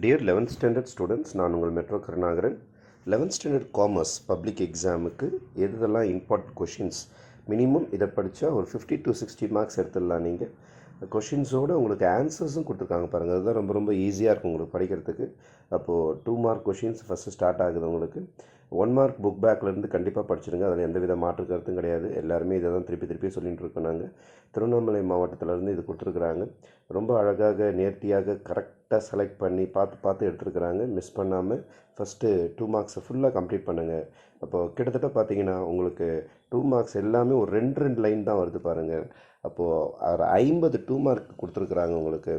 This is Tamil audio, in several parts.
டியர் 11th ஸ்டாண்டர்ட் ஸ்டூடெண்ட்ஸ், நான் உங்கள் metro Karunakaran. 11th standard commerce public எக்ஸாமுக்கு எதெல்லாம் இம்பார்ட்டன்ட் கொஷின்ஸ் மினிமம் இதை படித்தா ஒரு 50 to 60 மார்க்ஸ் எடுத்துடலாம். நீங்கள் கொஷின்ஸோடு உங்களுக்கு ஆன்சர்ஸும் கொடுத்துருக்காங்க பாருங்கள். அதுதான் ரொம்ப ரொம்ப ஈஸியாக இருக்கும் உங்களுக்கு படிக்கிறதுக்கு. அப்போது 2 மார்க் கொஷின்ஸ் ஃபஸ்ட்டு ஸ்டார்ட் ஆகுது உங்களுக்கு. 1 மார்க் புக் பேக்லேருந்து கண்டிப்பாக படிச்சிருங்க. அதில் எந்தவித மாற்று கருத்தும் கிடையாது. எல்லாருமே இதை தான் திருப்பி சொல்லிகிட்டு இருக்கோம். நாங்கள் திருவண்ணாமலை மாவட்டத்திலேருந்து இது கொடுத்துருக்குறாங்க. ரொம்ப அழகாக நேர்த்தியாக கரெக்டாக செலக்ட் பண்ணி பார்த்து எடுத்துருக்குறாங்க. மிஸ் பண்ணாமல் ஃபஸ்ட்டு 2 மார்க்ஸை ஃபுல்லாக கம்ப்ளீட் பண்ணுங்கள். அப்போது கிட்டத்தட்ட பார்த்தீங்கன்னா உங்களுக்கு 2 மார்க்ஸ் எல்லாமே ஒரு 2 லைன் தான் வருது பாருங்கள். அப்போது ஒரு 50 2 மார்க் கொடுத்துருக்குறாங்க உங்களுக்கு.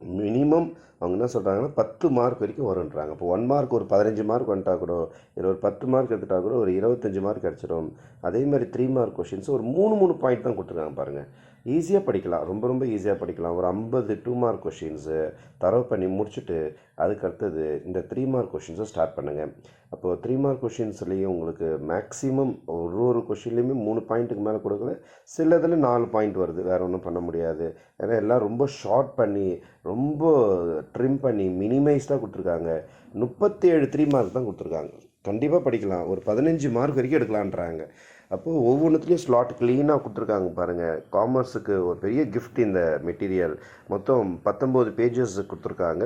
மினிமம் அவங்க என்ன சொல்கிறாங்கன்னா 10 மார்க் வரைக்கும் வருன்றாங்க. இப்போ 1 மார்க் ஒரு 15 மார்க் வந்துட்டா கூட, இதில் ஒரு 10 மார்க் எடுத்துட்டா கூட ஒரு 25 மார்க் கிடச்சிடும். அதே மாதிரி 3 மார்க் கொஷின்ஸ் ஒரு 3 பாயிண்ட் தான் கொடுத்துருக்காங்க பாருங்கள். ஈஸியாக படிக்கலாம், ரொம்ப ஈஸியாக படிக்கலாம். ஒரு 50 2 மார்க் கொஷின்ஸு தரவு பண்ணி முடிச்சுட்டு அதுக்கு அடுத்தது இந்த 3 மார்க் கொஷின்ஸை ஸ்டார்ட் பண்ணுங்கள். அப்போது 3 மார்க் கொஷின்ஸ்லேயும் உங்களுக்கு மேக்ஸிமம் ஒரு கொஷின்லேயுமே 3 பாயிண்ட்டுக்கு மேலே கொடுக்கல. சில இதில் 4 பாயிண்ட் வருது, வேறு ஒன்றும் பண்ண முடியாது. ஏன்னா எல்லாம் ரொம்ப ஷார்ட் பண்ணி ரொம்ப ட்ரிம் பண்ணி மினிமைஸ்டாக கொடுத்துருக்காங்க. 37 3 மார்க் தான் கொடுத்துருக்காங்க. கண்டிப்பாக படிக்கலாம், ஒரு 15 மார்க் வரைக்கும் எடுக்கலான்றாங்க. அப்போது ஒவ்வொன்றுத்துலேயும் ஸ்லாட் க்ளீனாக கொடுத்துருக்காங்க பாருங்கள். காமர்ஸுக்கு ஒரு பெரிய கிஃப்ட் இந்த மெட்டீரியல். மொத்தம் 19 பேஜஸ் கொடுத்துருக்காங்க.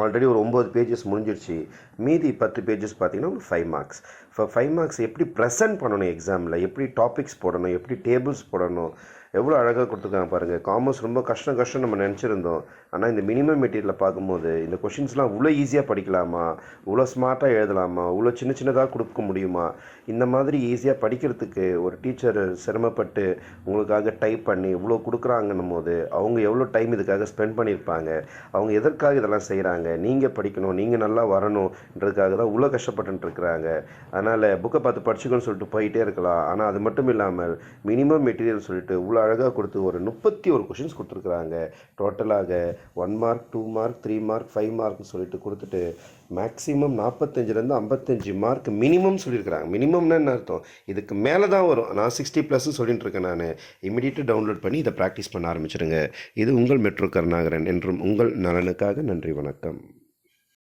ஆல்ரெடி ஒரு 9 பேஜஸ் முடிஞ்சிருச்சு. மீதி 10 பேஜஸ் பார்த்திங்கன்னா ஒரு 5 மார்க்ஸ். இப்போ 5 மார்க்ஸ் எப்படி ப்ரெசென்ட் பண்ணணும் எக்ஸாமில், எப்படி டாபிக்ஸ் போடணும், எப்படி டேபிள்ஸ் போடணும், எவ்வளோ அழகாக கொடுத்துருக்காங்க பாருங்கள். காமர்ஸ் ரொம்ப கஷ்டம் நம்ம நினச்சிருந்தோம். ஆனால் இந்த மினிமம் மெட்டீரியலில் பார்க்கும்போது இந்த கொஷின்ஸ்லாம் இவ்வளோ ஈஸியாக படிக்கலாமா, இவ்வளோ ஸ்மார்ட்டாக எழுதலாமா, இவ்வளோ சின்னதாக கொடுக்க முடியுமா, இந்த மாதிரி ஈஸியாக படிக்கிறதுக்கு ஒரு டீச்சர் சிரமப்பட்டு உங்களுக்காக டைப் பண்ணி இவ்வளோ கொடுக்குறாங்கன்னும் போது அவங்க எவ்வளோ டைம் இதுக்காக ஸ்பெண்ட் பண்ணியிருப்பாங்க, அவங்க எதற்காக இதெல்லாம் செய்கிறாங்க, நீங்கள் படிக்கணும், நீங்கள் நல்லா வரணுன்றதுக்காக தான் இவ்வளோ கஷ்டப்பட்டுருக்குறாங்க. அதனால் புக்கை பார்த்து படிச்சுக்கணும்னு சொல்லிட்டு போயிட்டே இருக்கலாம். ஆனால் அது மட்டும் இல்லாமல் மினிமம் மெட்டீரியல் சொல்லிட்டு இவ்வளோ அழகாக கொடுத்து ஒரு 31 கொஷின்ஸ் கொடுத்துருக்குறாங்க. டோட்டலாக 1 மார்க் 2 மார்க் 3 மார்க் 5 மார்க்னு சொல்லிட்டு கொடுத்துட்டு மேக்ஸிமம் 45லேருந்து 55 மார்க் மினிமம் சொல்லியிருக்கிறாங்க. மினிமம்னா என்ன அர்த்தம், இதுக்கு மேலே தான் வரும். நான் 60+ சொல்லிட்டு இருக்கேன். நான் இமீடியட்டாக டவுன்லோட் பண்ணி இதை ப்ராக்டிஸ் பண்ண ஆரம்பிச்சிடுங்க. இது உங்கள் மெட்ரோ கருணாகரன் என்றும் உங்கள் நலனுக்காக. நன்றி, வணக்கம்.